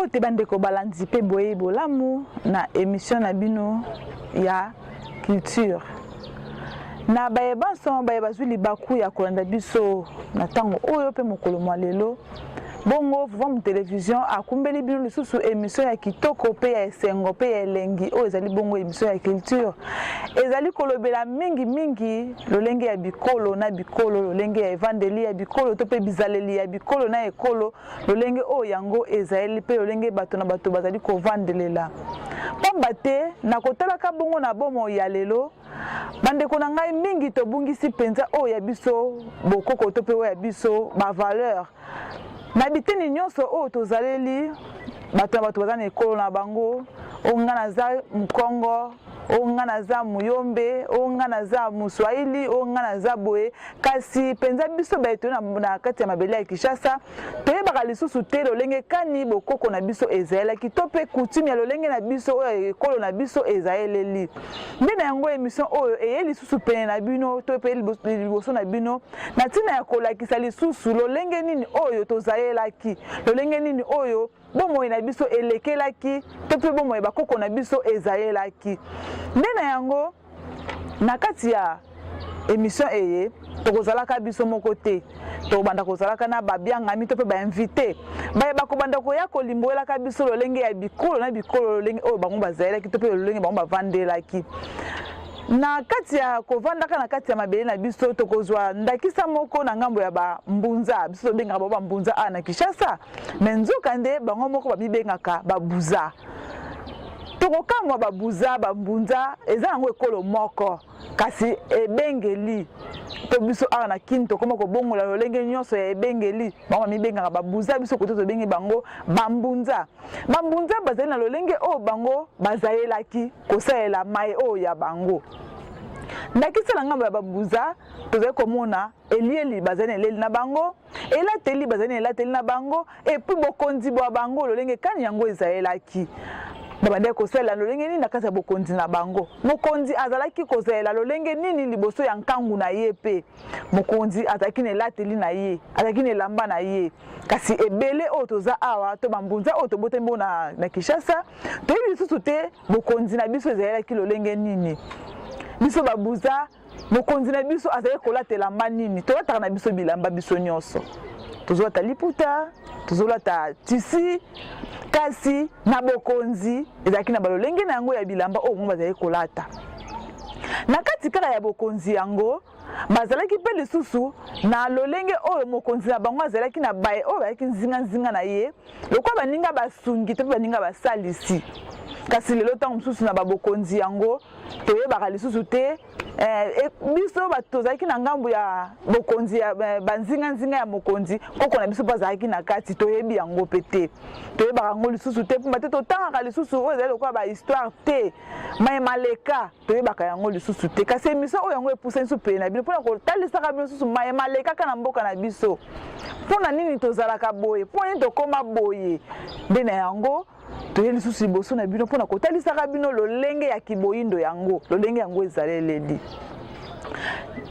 Mbote bandeko balandi pe boye bolamu na émission na bino ya culture. Na baye banso baye bazuli baku ya kolanda biso na tango oyo pe mokolo mwa lelo. Bongo vuva mu télévision akumbeli bino lisusu émission ya kitoko pe ya esengo pe ya elengi o ezali bongo émission ya culture. Ezali kolobela mingi lolenge ya bikolo na bikolo lolenge ya evangeli ya bikolo to pe bizaleli ya bikolo na ekolo lolenge o yango ezali pe lolenge bato na bato bazali ko vandelela. Pamba te na kotalaka bongo na bomo ya lelo bandeko na ngai mingi to bungisi penza o ya biso bokoko to pe o ya biso ba valeur. Na biteni nyonso o tozaleli bato na bato bazana ekolo na bango o ngana za mkongo o ngana za muyombe o ngana za muswahili o ngana za boye kasi penza biso baito na kati ya mabele ya Kinshasa toyebaka lisusu te lolenge kani bokoko na biso ezalaki to pe coutume ya lolenge na biso oyo ekolo na biso ezaleli nde na yango émission oyo eye lisusu pene na bino to pe liboso na bino na ntina ya kolakisa lisusu lolenge nini oyo tozalelaki lolenge nini oyo bomo na biso elekelaki to pe bomo bakoko na biso ezalelaki nde na yango na kati ya émission eye tokozalaka biso moko te tobanda kozalaka na babianga mito pe ba invité baye bakobanda koya kolimbolaka biso lolenge ya bikolo na bikolo lolenge oyo bango bazalelaki to pe lolenge bango bavandelaki na kati ya kovandaka na kati ya mabele na biso tokozwa ndakisa moko na ngambo ya ba mbunza biso benga ba mbunza na Kinshasa menzuka nde bango moko babibengaka babuza tokokamwa babuza bambunza eza yango ekolo moko kasi ebengeli to biso na kinto koma ko bongola lolenge nyonso ya ebengeli bango mibengaka babuza biso koto to bengi bango bambunza bazali na lolenge o bango bazalelaki kosalela mai o ya bango ndakisa na ngambo ya babuza tozali komona elieli bazali elieli na bango elateli bazali elateli na bango epi bokonzi bwa bango lolenge kani yango ezalelaki babande kosela lolenge nini na kati ya bokonzi na bango mokonzi azalaki kozela lolenge nini liboso ya nkangu na ye pe mokonzi azalaki na elateli na ye azalaki na elamba na ye kasi ebele oyo toza awa to bambunza oyo tobotembo na Kinshasa toyebi lisusu te bokonzi na biso ezalaki lolenge nini biso babuza mokonzi na biso azali kolatela elamba nini tolataka na biso bilamba biso nyonso tozolata liputa tozolata tisi kasi na bokonzi ezalaki na balolenge na yango ya bilamba oyo bazali kolata na kati kala ya bokonzi yango bazalaki pe lisusu na lolenge oyo mokonzi na bango azalaki na baye oyo bazalaki nzinga na ye lokwa baninga basungi to baninga basalisi kasi lelo ntango mosusu na babokonzi yango toyebaka lisusu te biso tozalaki na ngambo ya bokonzi ya banzinga ya mokonzi koko na biso bazalaki na kati toyebi yango pe te toyebaka yango lisusu te pamba te totangaka lisusu oyo ezali lokola bahistoire te mai maleka toyebaka yango lisusu te kasi émission oyo yango epusa biso pene na bino mpona kotalisaka bino lisusu mai maleka kaka na mboka na biso mpona nini tozalaka boye mpona nini tokóma boye nde na yango toye lisusu liboso na bino mpona kotalisaka bino lolenge ya kiboyindo yango lolenge yango ezaleleli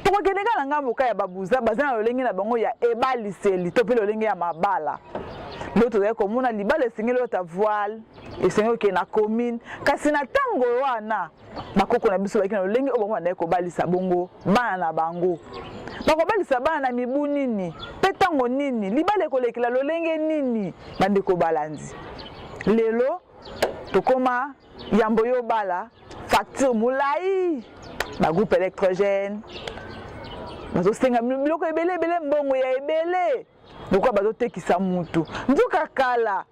tokokendeka na ngambo ka ya babuza baza na lolenge na bango ya ebaliseli to pe lolenge ya mabala lelo tozali komona libala esengeli ota voile esengeli okende na commune kasi na ntango wana bakoko na biso baki na lolenge oyo bango bandaki kobalisa bongo bana na bango bakobalisa bana na mibu nini mpe ntango nini libala ekolekela lolenge nini bandeko balandi lelo tokoma yambo yo bala facture mulai ba groupe électrogène bazosenga biloko ebele mbongo ya ebele lokwa bazotekisa mutu nzuka kala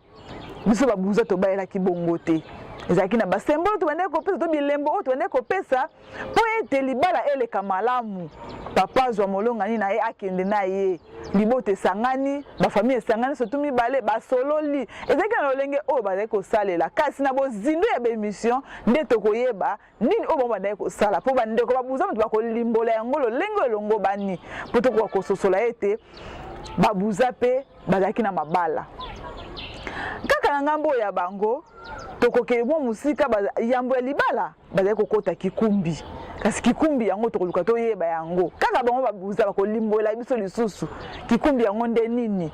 biso babuza tobayelaki bongo te ezalaki na basembolo tobandeki kopesa to bilembo oyo tobandeki kopesa mpo ete libala eleka malamu papa azwa molongani na ye akende na ye libote esangani bafamille esangani sotu mibale basololi ezalaki na lolenge oyo bazalaki kosalela kasi na bozindo ya bémission nde tokoyeba nini oyo bango bandaki kosala mpo bandeko babuza moto bakolimbola yango lolenge elongo bani mpo tokoka kososola ete babuza mpe bazalaki na mabala kaka na ngambo ya bango tokoke mwa musika yambo ya libala bazali kokota kikumbi kasi kikumbi yango tokoluka toyeba yango kaka bango babuza bakolimbola biso lisusu kikumbi yango nde nini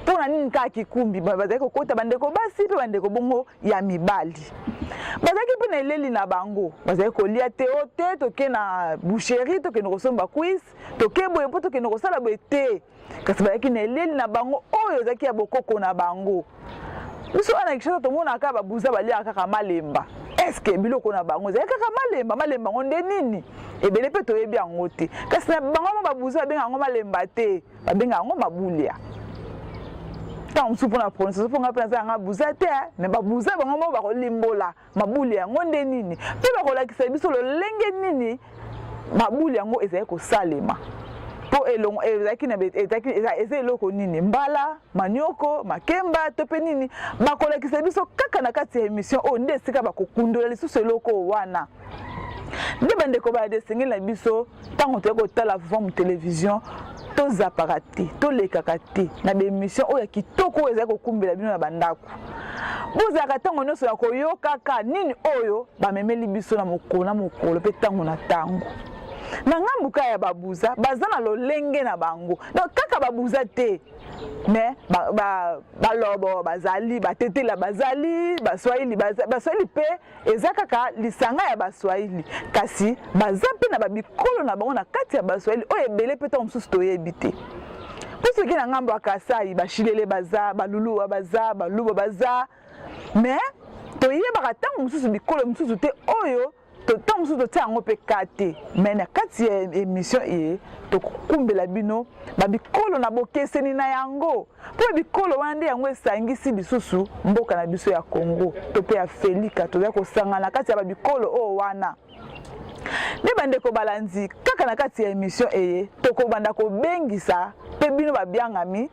pour nani ka kikumbi bazali kokota bandeko basi pe bandeko bongo ya mibali bazali pe na eleli na bango bazali kolia te ote toke na boucherie toke na kosomba quiz toke boye po toke na kosala boye te kasi bazali na eleli na bango oyo ezaki ya bokoko na bango biso ana kishata tomona ka babuza balia kaka malemba eske biloko na bango ezali kaka malemba ngo nde nini ebele pe toyebi yango te kasi na bango mo babuza babenga yango malemba te babenga yango mabulia tant musu pona prononciation ponga pe na nga buza te mais babuza bango mo bakolimbola mabulia yango nde nini pe bakolakisa biso lolenge nini mabulia yango ezali kosalema po elongo ezaki na ezeloko nini mbala manioko makemba to pe nini bakolakisa biso kaka na kati ya émission o nde sika bakokundola lisusu eloko wana nde bandeko ba desengeli na biso tango to kotala vent télévision to zaparate to lekakate na be émission o ya kitoko ezali kokumbela bino na bandako bozaka tango nyonso ya koyoka ka nini oyo bamemeli biso na mokolo pe tango na tango na ngambuka ya babuza baza na lolenge na bango donc kaka babuza te mais balobo bazali batetela bazali baswahili pe eza kaka lisanga ya baswahili kasi baza pe na babikolo na bango na kati ya baswahili oyo ebele pe ta mosusu toyebi te po soki na ngambo ya kasai bashilele baza baluluwa baza baluba baza mais toyebaka ntango mosusu bikolo mosusu te oyo tant musu totia yango pe kate mais na kati ya émission e tokumbela bino babikolo na bokeseni na yango po bikolo wana nde yango esangisi lisusu mboka na biso ya Congo to pe Afrika toza kosanga na kati ya babikolo o wana ne bandeko balanzi kaka na kati ya émission e tokobanda kobengisa pe bino babiangami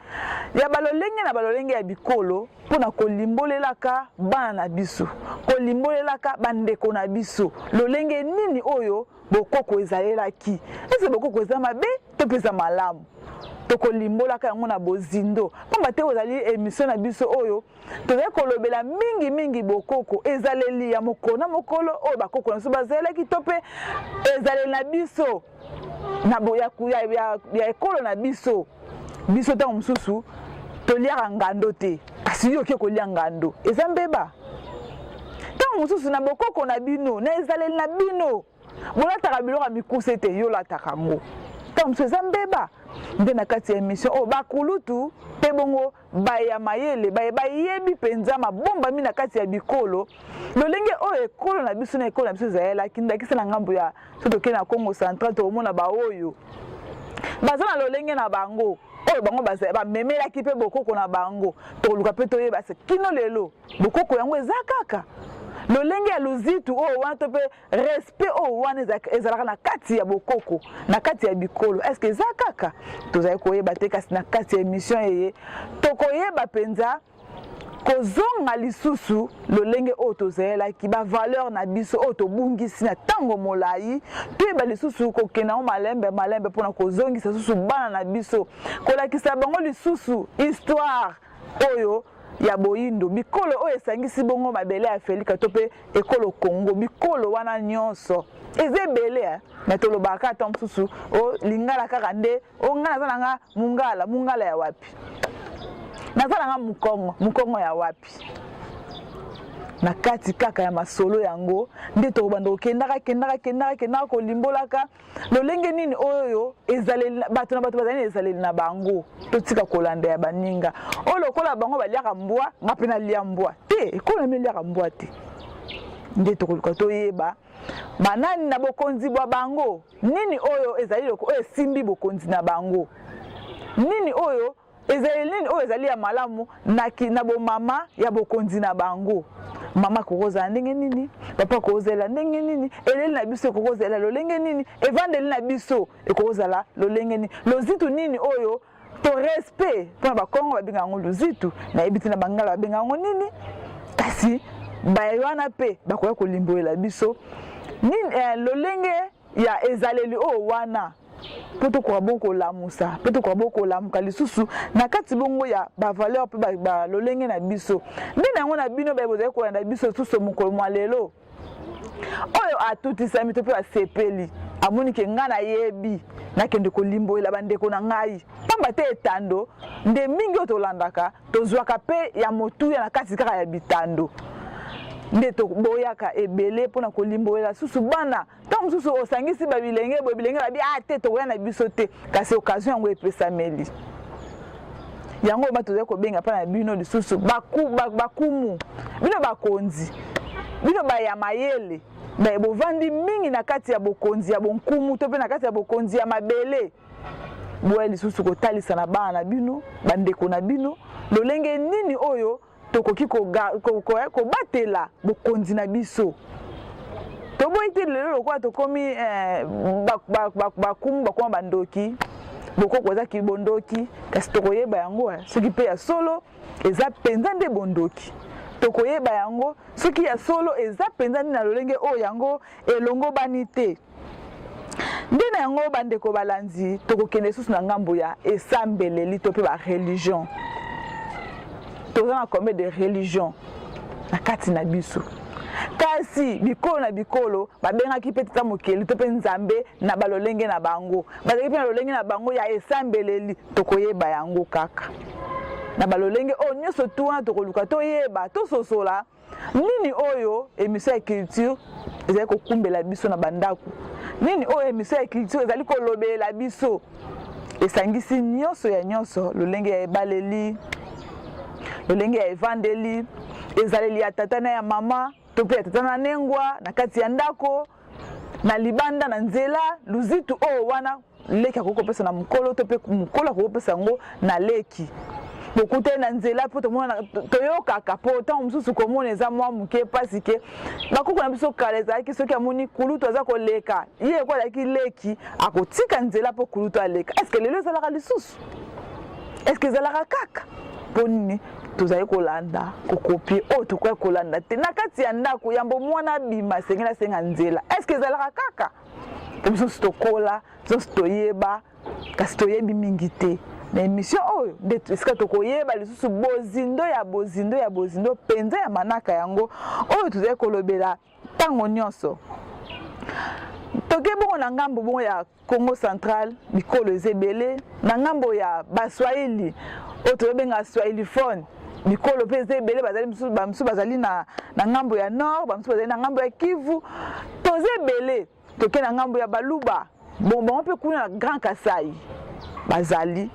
ya balolenge na balolenge ya bikolo pona kolimbolelaka bana na biso kolimbolelaka bandeko na biso lolenge nini oyo bokoko ezalelaki ese bokoko eza mabe to peza malamu tokolimbolaka yango na bozindo pamba te ozali émission na biso oyo tozali kolobela mingi bokoko ezaleli ya mokolo na mokolo oyo bakoko na biso bazalelaki to pe ezaleli na biso na ya ekolo na biso ntango mosusu toliaka ngando te kasi yo oke kolia ngando eza mbeba ntango mosusu na bokoko na bino na ezaleli na bino bolataka biloko ya mikuse te yo lataka yango ntango mosusu eza mbeba nde na kati ya émission oyo bakulutu mpe bongo baya mayele bayebi mpenza mabombami na kati ya bikolo lolenge oyo ekolo na biso na ekolo na biso ezalelaki ndakisa na ngambo ya so toke na Congo central tokomona baoyo baza na lolenge na bango oyo bango bamemelaki mpe bokoko na bango toluka mpe toyeba se kino lelo bokoko yango eza kaka lolenge ya luzitu oyo wana to mpe respect oyo wana ezalaka na kati ya bokoko na kati ya bikolo eske eza kaka tozali koyeba te kasi na kati ya émission eye tokoyeba mpenza kozonga lisusu lolenge oyo tozalelaki bavaleur na biso oyo tobungisi na ntango molai toyeba lisusu kokenda ngo malembe mpona kozongisa lisusu bana na biso kolakisa bango lisusu histoire oyo ya boyindo bikolo oyo esangisi bongo mabele ya Afrika to pe ekolo Congo bikolo wana nyonso eze ebele na tolobaka ata mosusu o lingala kaka nde o ngala za nanga mungala ya wapi nazala nga mukongo ya wapi na kati kaka ya masolo yango nde tokobanda kokendaka kolimbolaka lolenge nini oyo ezaleli bato bazali ezaleli na bango totika kolanda ya baninga oyo lokola bango baliaka mbwa nga mpe nalia mbwa te ekola meliaka mbwa te nde tokoluka toyeba banani na bokonzi bwa bango nini oyo ezali loko oyo esimbi bokonzi na bango nini oyo ezali ya malamu na bomama ya bokonzi na bango mama kokozala ndenge nini papa kokozala ndenge nini eleli na biso kokozala lolenge nini evandeli na biso ekozala lolenge nini lozitu nini oyo to respect mpona bakongo babenga yango lozitu nayebi te na bangala babenga yango nini kasi bayewana mpe bakoya kolimbolela biso nini lolenge ya ezaleli oyo wana po tokoka bongo kolamusa po tokoka bongo kolamuka lisusu na kati bongo ya bavaleur mpe balolenge na biso nde na yango na bino bozali kolanda biso lisusu mokolo mwa lelo oyo atutisami to mpe basepeli amoni ke ngana yebi nakende kolimbolela bandeko na ngai pamba te etando nde mingi otolandaka tozwaka pe ya motuya na kati kaka ya bitando nde toboyaka ebele mpona kolimbolela susu bana ntango mosusu osangisi babilenge boye bilenge babi te tokoya na biso te kasi occasion yango epesameli yango ba tozali kobenga mpa na bino lisusu bakumu bino bakonzi bino baya mayele bovandi mingi na kati ya bokonzi ya bonkumu to mpe na kati ya bokonzi ya mabele boya lisusu kotalisa na bana na bino bandeko na bino lolenge nini oyo tokoki kobatela bokonzi na biso toboyi te lelo lokola tokomi bakumu bakoma bandoki bokoko ezaki bondoki kasi tokoyeba yango soki mpe ya solo eza mpenza nde bondoki tokoyeba yango soki ya solo eza mpenza nde na lolenge oyo yango elongo bani te nde na yango bandeko balanzi tokokende susu na ngambo ya esambeleli to mpe bareligion toza na combien de religion na kati na biso kasi bikolo na bikolo babengaki mpe tata mokeli to mpe nzambe na balolenge na bango bazalaki mpe na lolenge na bango ya esambeleli tokoyeba yango kaka na balolenge oyo nyonso tu wana tokoluka toyeba tososola nini oyo émission ya culture ezali kokumbela biso na bandako nini oyo émission ya culture ezali kolobela biso esangisi nyonso ya nyonso lolenge ya ebaleli lolenge ya evandeli ezaleli ya tata na ya mama to mpe ya tata na nengwa na kati ya ndako na libanda na nzela luzitu oyo wana leki akokopesa na mokolo to mpe mokolo akokopesa yango na leki bokutani na nzela mpo tomona toyokaka mpo ntango mosusu komona eza mwa moke mpasi ke bakoko na biso kala ezalaki soki amoni kulutu aza koleka ye eko azalaki leki akotika nzela mpo kulutu aleka eske lelo ezalaka lisusu eske ezalaka kaka mpo nini tozali kolanda kokopie oyo tokoki kolanda te na kati ya ndako yambo mwana abima asengeli asenga nzela eske ezalaka kaka mpo mosusu tokola mosusu toyeba kasi toyebi mingi te na émission oyo nde esika tokoyeba lisusu bozindo ya bozindo mpenza ya manaka yango oyo tozali kolobela ntango nyonso toke bongo na ngambo bongo ya Congo Central bikolo eza ebele na ngambo ya baswahili oyo tozobenga swahiliphone bikolo mpe eza ebele bamisusu bazali na ngambo ya nord bamisusu bazali na ngambo ya Kivu toza ebele toke na ngambo ya baluba bongo mpe kuna na Grand Kasai bazali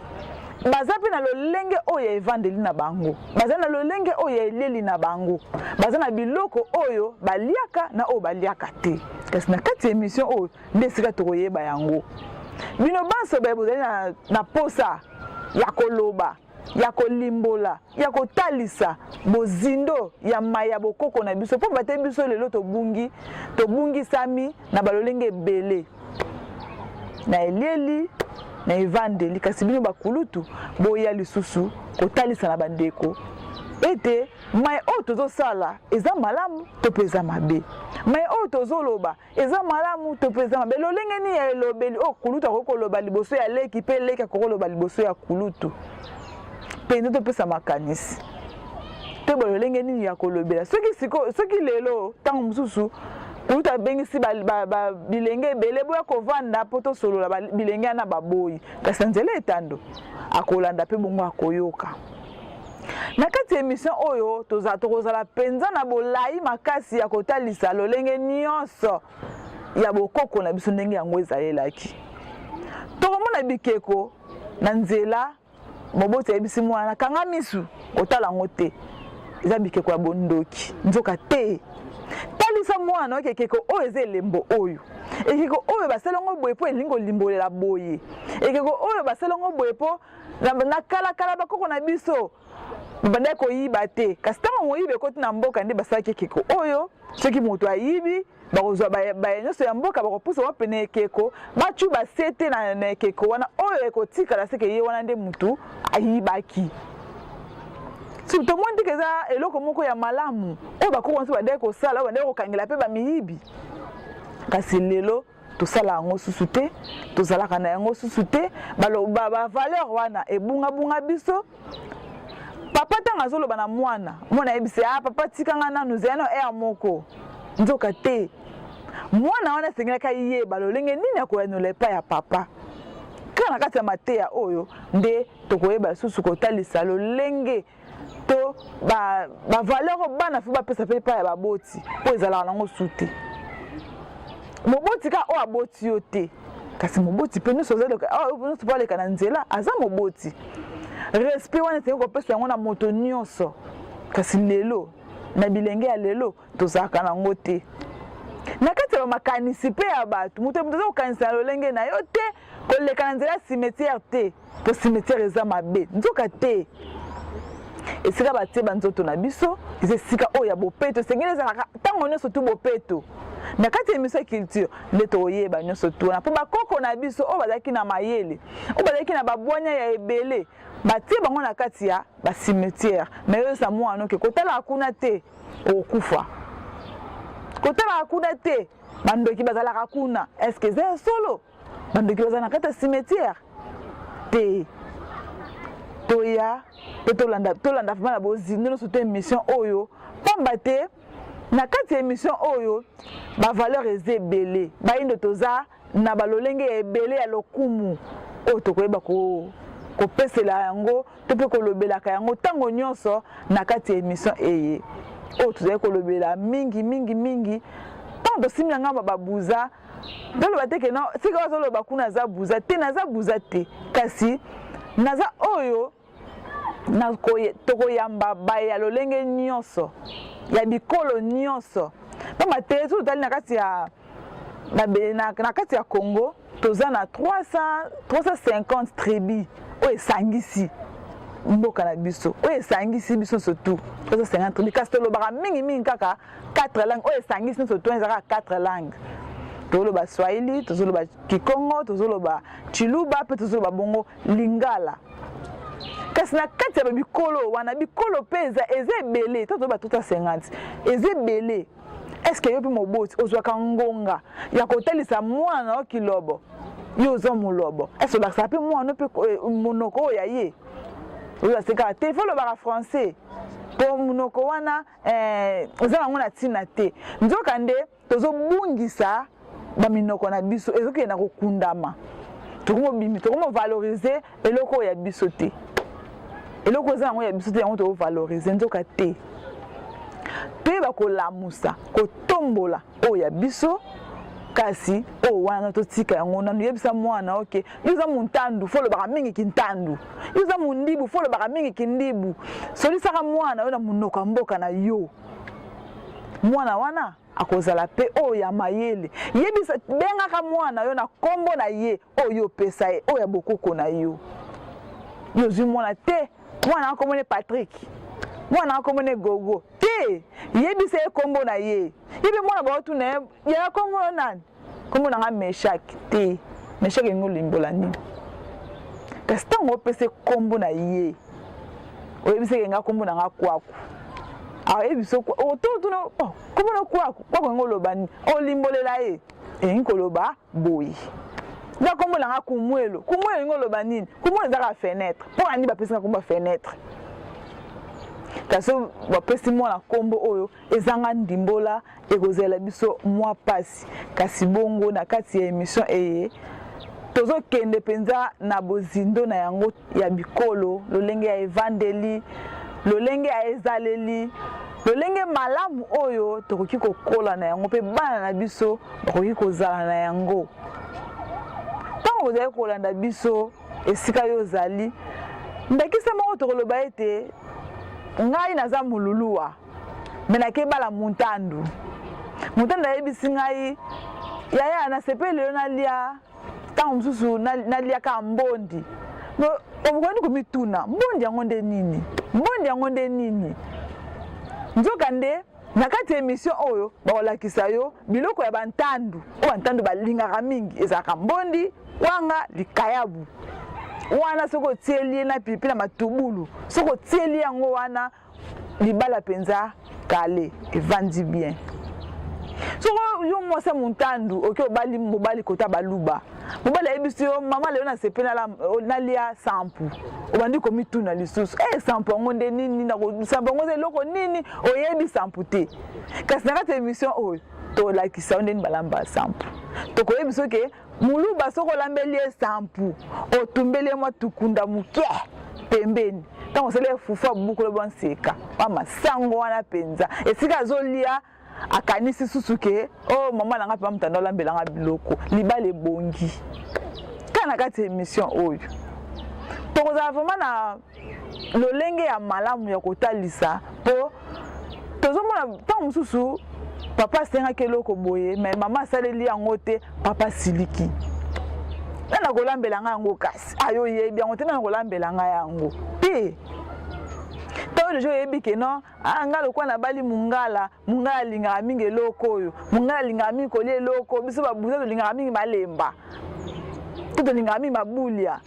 baza mpe na lolenge oyo ya evandeli na bango baza na lolenge oyo ya eleli na bango baza na biloko oyo baliaka na oyo baliaka te kasi na kati ya émission oyo nde esika tokoyeba yango bino banso baye bozali na posa ya koloba ya kolimbola ya kotalisa bozindo ya maya bokoko na biso mpo bate biso lelo tobungisami na balolenge ebele na elieli na evandeli kasi bino bakulutu boya lisusu kotalisa na bandeko ete mai oyo tozosala eza malamu to mpe eza mabe mai oyo tozoloba eza malamu to mpe eza mabe lolenge nini ya elobeli oyo kulutu akoki koloba liboso ya leki mpe leki akoki koloba liboso ya kulutu mpenza topesa makanisi to balolenge nini ya kolobela soki lelo ntango mosusu kulutu abengisi bilenge ebele boya kovanda mpo tosolola bilenge wana baboyi kasi nzela etando akolanda mpe bongo akoyoka na kati ya émission oyo tokozala mpenza na bolai makasi ya kotalisa lolenge nyonso ya bokoko na biso ndenge yango ezalelaki tokomona bikeko na nzela moboti ayebisi mwana kanga misu kotala yango te eza bikeko ya bondoki nzoka te talisa mwana oyo ekeko oyo eza elembo oyo ekeko oyo basalongo boye mpo elingi olimbolela boye ekeko oyo basalongo boye mpo na kalakala bakoko na biso babandaki koyiba te kasi ntango moyibi ekoti na mboka nde basalaki ekeko oyo soki moto ayibi bakozwa baya nyonso ya mboka bakopusa mwa pene ekeko bacu basete na ekeko wana oyo ekotikala seke ye wana nde motu ayibaki tomoni teke eza eloko moko ya malamu oyo bakoko nyonso bandeki kosala oyo bandeki kokangela mpe bamiyibi kasi lelo tosala yango susu te tozalaka na yango susu te bavaleur wana ebungabunga biso papa ntango azoloba na mwana ayebisi papa tikanga nanu zela na ere moko nzoka te mwana wana sengelaka yeba lolenge nini akoyanola epai ya papa kaka na kati ya mateya oyo nde tokoyeba susu kotalisa lolenge to bavaleur bana fi bapesa mpe epai ya baboti mpo ezalaka nango su te moboti kaka oyo aboti yo te kasi moboti mpe nyonso po aleka na nzela aza moboti respect wana esengi kopesa yango na moto nyonso kasi lelo na bilenge ya lelo tozalaka nango te na kati ya bamakanisi mpe ya bato moto aza kokanisa na lolenge na yo te koleka na nzela cimetière te po cimetière eza mabe nzoka te esika batie banzoto na biso eza esika oyo ya bopeto esengeli ezalaka ntango nyonso tu bopeto na kati ya émission ya culture nde toyeba nyonso tu wana mpo bakoko na biso oyo bazalaki na mayele oyo bazalaki na babwanya ya ebele batie bango na kati ya bacimetière me yoyosa mwana oke kotalaka kuna te okufa kotalaka kuna te bandoki bazalaka kuna estce eza ya solo bandoki bazala na kati ya cimetière te toya mpe tolanda vraimen na bozindo nyonso to émission oyo pamba te na kati ya émission oyo bavaleur eza ebele bayindo toza na balolenge ebele ya lokumu oyo tokoyeba kopesela yango to mpe kolobelaka yango ntango nyonso na kati ya émission eye oyo tozali kolobela mingi ntango tosimbi na ngai babuza toloba te ke sika bazoloba kuna naza buza te naza buza te kasi naza oyo tokoyamba baya lolenge nyonso ya bikolo nyonso pamba te soki totali na kati ya Congo toza na 350 tribu oyo esangisi mboka na biso oyo esangisi biso surtout 350 tribu kasi tolobaka mingi kaka 4 langues oyo esangisi nyonso to ezalaka 4 langues tozoloba Swahili tozoloba Kikongo tozoloba Chiluba mpe tozoloba bongo Lingala kasi na kati ya bikolo wana bikolo mpe eza ebele tozoba 350 eza ebele eske yo mpe moboti ozwaka ngonga ya kotalisa mwana o kilobo yo oza molobo eske olakisaka mpe mwana mpe monoko oyo ya ye oyoasekaka te ifo olobaka français mpo monoko wana eza nango na ntina te nzoka nde tozobungisa baminoko na biso ezokende kokundama tokomovalorize eloko oyo ya biso te eloko eza yango ya biso te yango tokovalorize nzoka te toyeba kolamusa kotombola oyo ya biso kasi oyo wana totika yango nanu yebisa mwana oke yo oza montandu fo olobaka mingi kintandu yo oza mondibu fo olobaka mingi kindibu solisaka mwana oyo na monoko ya mboka na yo mwana wana akozala pe oyo ya mayele yebisa bengaka mwana yo na kombo na ye oyo opesa ye oyo ya bokoko na yo yo ozwi mwana te mwana akomone Patrick mwana akomone Gogo te yebisa ye kombo na ye yebi mwana baotuna ya kombo nani kombo nanga Meshak te Meshak yengo limbola nini kasi ntango opesa kombo na ye oyebisa yenga kombo nanga Kwaku ayebiso ototuna kombo na Kwaku yengo loba nini olimbolela ye eyingi koloba boyi na kombo nanga Kumwelo yengo loba nini Kumwelo ezaka fenêtre mpo andi bapesaka kombo fenêtre kasi bapesi mwana kombo oyo ezanga ndimbola ekozela biso mwa pasi kasi bongo na kati ya émission eye tozokende mpenza na bozindo na yango ya bikolo lolenge ya evandeli lolenge ya ezaleli lolenge malamu oyo tokoki kokola na yango mpe bana na biso bakoki kozala na yango ntango ozali kolanda biso esika yo ozali ndakisa moko tokoloba ete ngai naza mululuwa me nakebala muntandu ayebisi ngai yaya nasepeli yo nalia ntango mosusu naliaka mbondi okoki komituna mbondi yango nde nini nzoka nde na kati ya émission oyo bakolakisa yo biloko ya bantandu oyo bantandu balingaka mingi ezalaka mbondi wanga likayabu wana soko otieli na pipi na matubulu soko otieli yango wana libala penza kale evandi bien soko yo mwasa muntandu oke obali mobali kota baluba mobali ayebisi yo mama leo nasepe nalia sampu obandi komituna lisusu sampu yango nde nini sampu yango eza eloko nini oyebi sampu te kasi na kati ya émission oyo to la kisa ndeni balamba sampu to ko yebiso ke muluba soko lambeli sampu o tumbele mwa tukunda muke pembeni tango sele fufa buku le bonseka mama sango wana penza esika zolia akanisi susuke oh mama nanga pa mtanda lambela nga biloko libale bongi kana kati émission oyo tokoza vraiment na lolenge ya malamu ya kotalisa po tozomona tango mususu papa senga keloko boye mais mama saleli yango te papa siliki nana kolambela nga yango kasi ayo yebi yango te nana kolambela nga yango te to le jour yebi ke non anga lokwa na bali mungala linga mingi eloko oyo mungala linga mingi kolie eloko biso babuza linga mingi malemba to linga mingi mabulia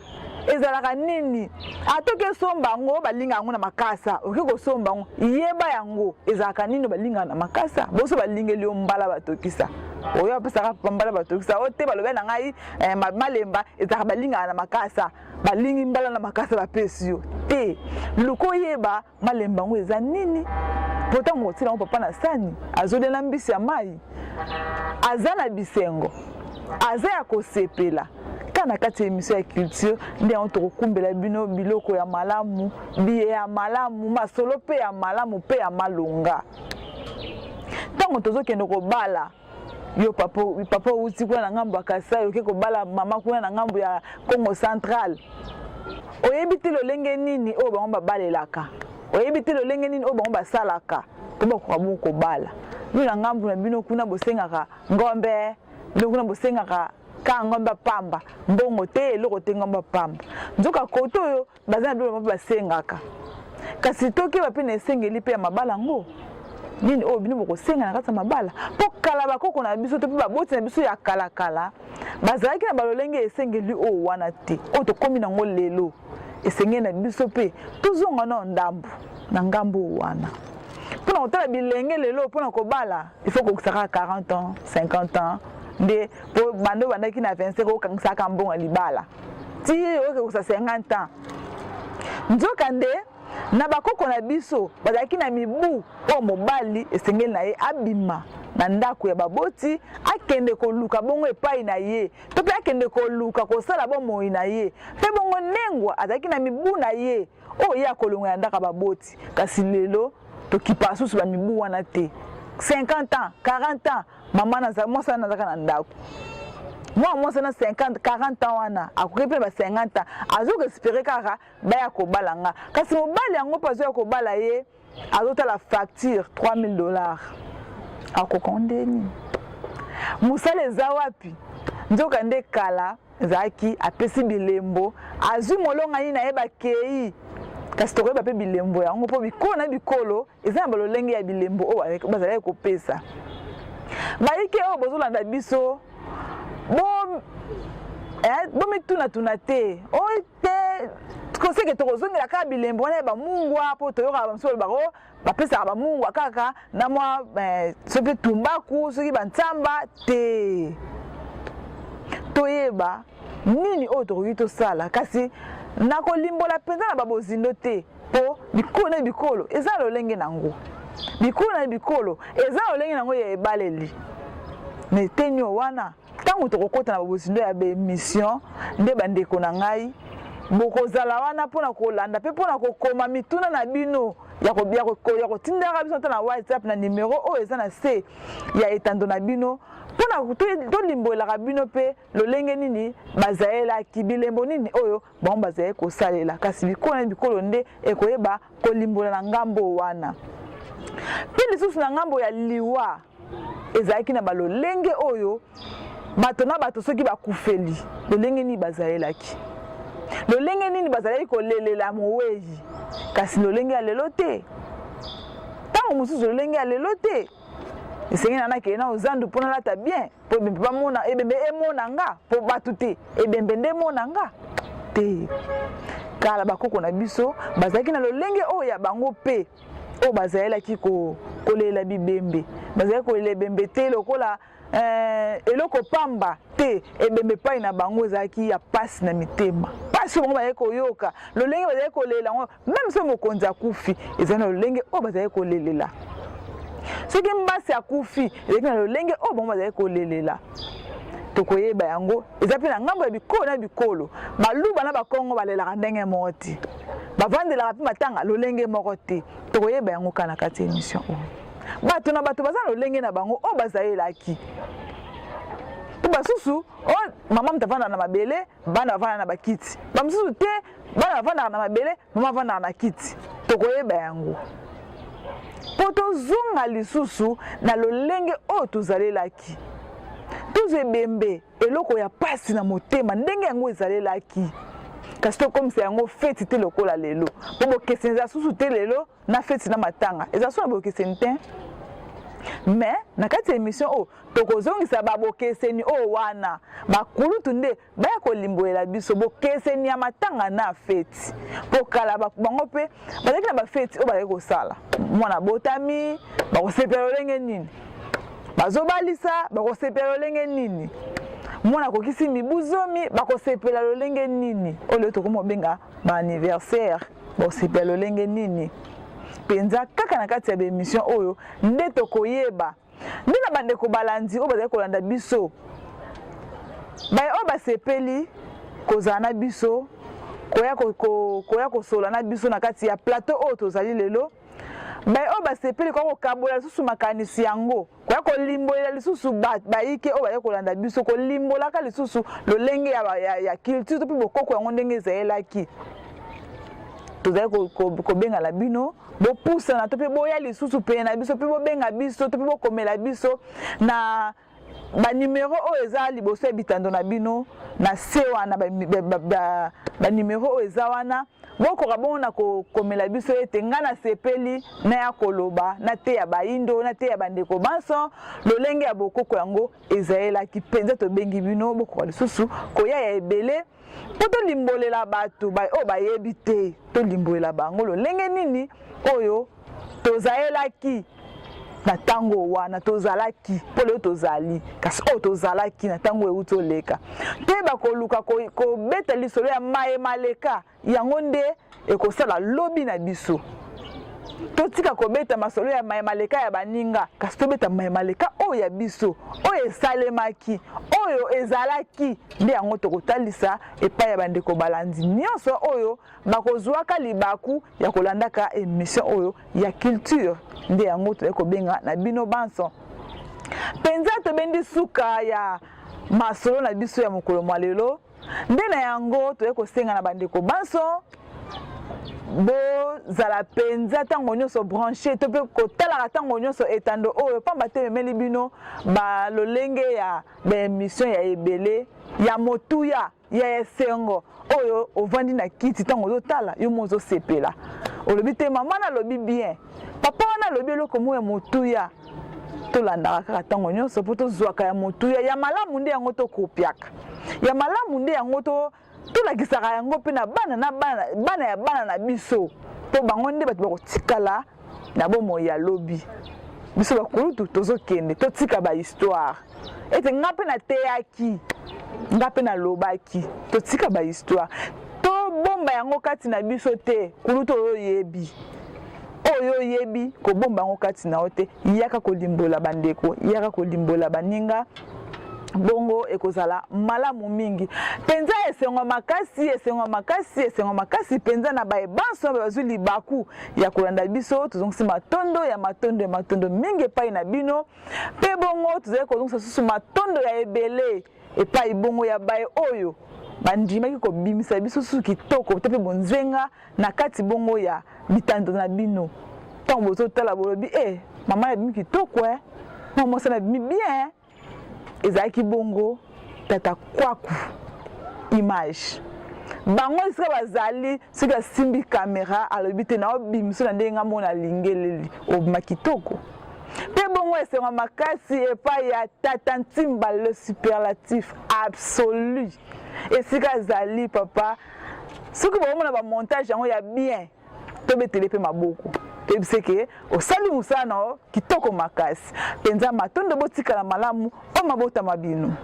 ezalaka nini atoke somba ngo balinga ngo na makasa oke ko somba ngo yeba yango ezalaka nini balinga na makasa boso balingeli ombala batokisa oyo apesaka pambala batokisa ote balobe na ngai malemba ezalaka balinga na makasa balingi mbala na makasa bapesi yo te luko yeba malemba ngo eza nini pota ngo tila papa na sani azodela mbisi ya mai azana bisengo azaya kosepela na kati émission ya culture ndi on tokumbela bino biloko ya malamu biye ya malamu masolo pe ya malamu pe ya malonga tango tozokende kobala yo papa uti kuna na ngambo ya Kasai oke kobala mama kuna na ngambo ya Congo Central oyebi te lolenge nini oyo bango babalelaka oyebi te lolenge nini oyo bango basalaka to bakoka bongo kobala bino na ngambo na bino kuna bosengaka ngombe bino kuna bosengaka ka ngomba pamba mbongo te eloko te ngomba pamba nzoka koto oyo bazana bilo basengaka kasi toki bape na esengeli pe ya mabala ngo nini oyo bino bokosenga na kati ya mabala po kala bakoko na biso te pe baboti na biso ya kala bazalaki na balolenge esengeli oyo wana te oyo tokomi nango lelo esengeli na biso pe tozonga na ndambu na ngambo wana mpona kotala bilenge lelo mpona kobala il faut kokisaka 40 ans 50 ans de po bando bandaki na 25 ko kangsaka mbonga libala ti oke ko 50 ans nzoka nde na bakoko na biso bazalaki na mibu o mobali esengeli na ye abima na ndako ya baboti akende koluka bongo epai na ye to pe akende koluka kosala bomoi na ye pe bongo nengwa azalaki na mibu na ye o ye akolonga ya ndaka baboti kasi lelo tokipa susu ba mibu wana te 50 ans 40 ans mama na mwasa na zaka na ndako mwasa na 50 40 ans wana akoki pe ba 50 ans azoka espérer kaka baya kobala nga kasi mobali yango pazo ya kobala ye azota la facture $3000 akokondeni musale za wapi nzoka nde kala zaki apesi bilembo azwi molonga ni na ye bakei kasi tokoyeba pe bilembo yango po bikolo na bikolo eza na balolenge ya bilembo oyo bazalaki kopesa bayike oyo bozolanda biso bomituna te oyo te koseke tokozongela kaka bilembo wana ya bamungwa mpo toyokaka bamosolo bako bapesaka bamungwa kaka na mwa soki tumbaku soki bantsamba te toyeba nini oyo tokoki tosala kasi nakolimbola mpenza na babozindo te po bikolo na bikolo eza lolenge nango bikolo na bikolo eza lolenge nango ya ebaleli me tenio wana ntango tokokota na babozindo ya bemission nde bandeko na ngai bokozala wana mpona kolanda mpe mpona kokoma mituna na bino ya kotindaka biso ata na WhatsApp na numero oyo eza na se ya etando na bino mpona tolimbolelaka bino mpe lolenge nini bazalelaki bilembo nini oyo bango bazali kosalela kasi bikolo na bikolo nde ekoyeba kolimbolela na ngambo wana mpe lisusu na ngambo ya liwa ezalaki na balolenge oyo bato na bato soki bakufeli lolenge nini bazalelaki lolenge nini bazalaki kolelela moweyi kasi lolenge ya lelo te ntango mosusu lolenge ya lelo te esengi na nakeye na ozandu mpona lata bien po ebembe bamona ebembe emona nga po bato te ebembe nde emona nga te kala bakoko na biso bazalaki na lolenge oyo ya bango mpe oyo bazalelaki kolela bibembe bazalaki kolela ebembe te lokola eloko pamba te ebembe pai na bango ezalaki ya pasi na mitema pasi bango bazalaki koyoka lolenge bazalaki kolela yango même so mokonzi akufi eza na lolenge oyo bazalaki kolelela Ce qui mbasi akufi ezalaki na lolenge oyo bango bazalaki kolelela tokoyeba yango eza mpe na ngambo ya bikolo na bikolo baluba na bakongo balelaka ndenge moko te bavandelaka mpe matanga lolenge moko te tokoyeba yango kaka na kati ya émission oyo bato na bato baza na lolenge na bango oyo bazalelaki po basusu oyo mama moto avandaka na mabele bana bavandaka na bakiti bamosusu te bana bavandaka na mabele mama avandaka na kiti tokoyeba yango po tozonga lisusu na lolenge oyo tozalelaki tozebembe eloko ya pasi na motema ndenge yango ezalelaki kasi tokomisa yango feti te lokola lelo po bokeseni eza susu te lelo na feti na matanga eza so na bokeseni te mais na kati ya émission oyo tokozongisa babokeseni oyo wana bakulutu nde baya kolimbolela biso bokeseni ya matanga na feti po kala bango mpe bazalaki na bafeti oyo bazalaki kosala mwana botami bakosepela lolenge nini bazobalisa bakosepela lolenge nini mwana kokisi mibuzomi bakosepela lolenge nini oyo tokomobenga baanniversaire bakosepela lolenge nini penza kaka na kati ya bémission oyo nde tokoyeba nde na bandeko balandi oyo bazali kolanda biso baye oyo basepeli kozala na biso koya kosola na biso na kati ya plateau oyo tozali lelo baye oyo basepeli koya kokabola lisusu makanisi yango koya kolimbolela lisusu bayike oyo baye kolanda biso kolimbolaka lisusu lolenge ya culture to mpe bokoko yango ndenge ezalelaki tozali kobengala bino bopusana to mpe boya lisusu pene na biso mpe bobenga biso to mpe bokomela biso na banimero oyo eza liboso ya bitando na bino na se wana banimero oyo eza wana bokoka bongo na kokomela biso ete nga na sepeli na ya koloba na te ya baindo na te ya bandeko banso lolenge ya bokoko yango ezalelaki mpenza tobengi bino bokoka lisusu koya ya ebele po tolimbolela bato oyo bayebi te tolimbolela bango lolenge nini oyo tozalelaki na tango wana tozalaki po leo tozali kasi oyo tozalaki na tango euti oleka te bakoluka kobeta lisolo ya mayemaleka yango nde ekosala lobi na biso totika kobeta masolo ya mayemaleka ya baninga kasi tobeta mayemaleka oyo ya biso oyo esalemaki oyo ezalaki nde yango tokotalisa epai ya bandeko balandi nyonso oyo bakozwaka libaku ya kolandaka émission oyo ya culture nde yango toyei kobenga na bino banso penza tobendi suka ya masolo na biso ya mokolo mwa lelo nde na yango toyei kosenga na bandeko banso bozala penza ntango nyonso branché to mpe kotalaka ntango nyonso etando oyo pamba te memeli bino balolenge ya baémission ya ebele ya motuya ya esengo oyo ovandi na kiti ntango ozotala yo mo ozosepela olobi te mama nalobi bien papa wana alobi eloko mo ya motuya tolandaka kaka ntango nyonso mpo tozwaka ya motuya ya malamu nde yango tokopiaka ya malamu nde yango tolakisaka yango mpe na bana na biso mpo bango nde bato bakotikala na bomoi ya lobi biso bakulutu tozokende totika bahistoire ete nga mpe nateyaki nga mpe nalobaki totika bahistoire tobomba yango kati na biso te kulutu oyo oyebi kobomba yango kati na yo te yaka kolimbola bandeko yaka kolimbola baninga bongo ekozala malamu mingi penza esengo makasi penza na baebanso bazwi libaku ya kolanda biso tozongisi matondo mingi epai na bino mpe bongo tozali kozongisa susu matondo ya ebele epai bongo ya baye oyo bandimaki kobimisa biso susu kitoko te mpe bonzenga na kati bongo ya bitando na bino ntango bozotala bolobi mama yabimi kitoko mama mwasi nabimi bien ezalaki bongo tata kwaku image bango esika bazali soki asimbi kamera alobi te naobimiso na ndenge nga mona lingeleli obima kitoko mpe bongo esengo makasi epai ya tata ntimba le superlatif absolu esika azali papa soki bomona bamontage yango ya bien tobetele mpe maboko toyebise ke osali mosala na yo kitoko makasi penza matondo botikala malamu o mabotama bino.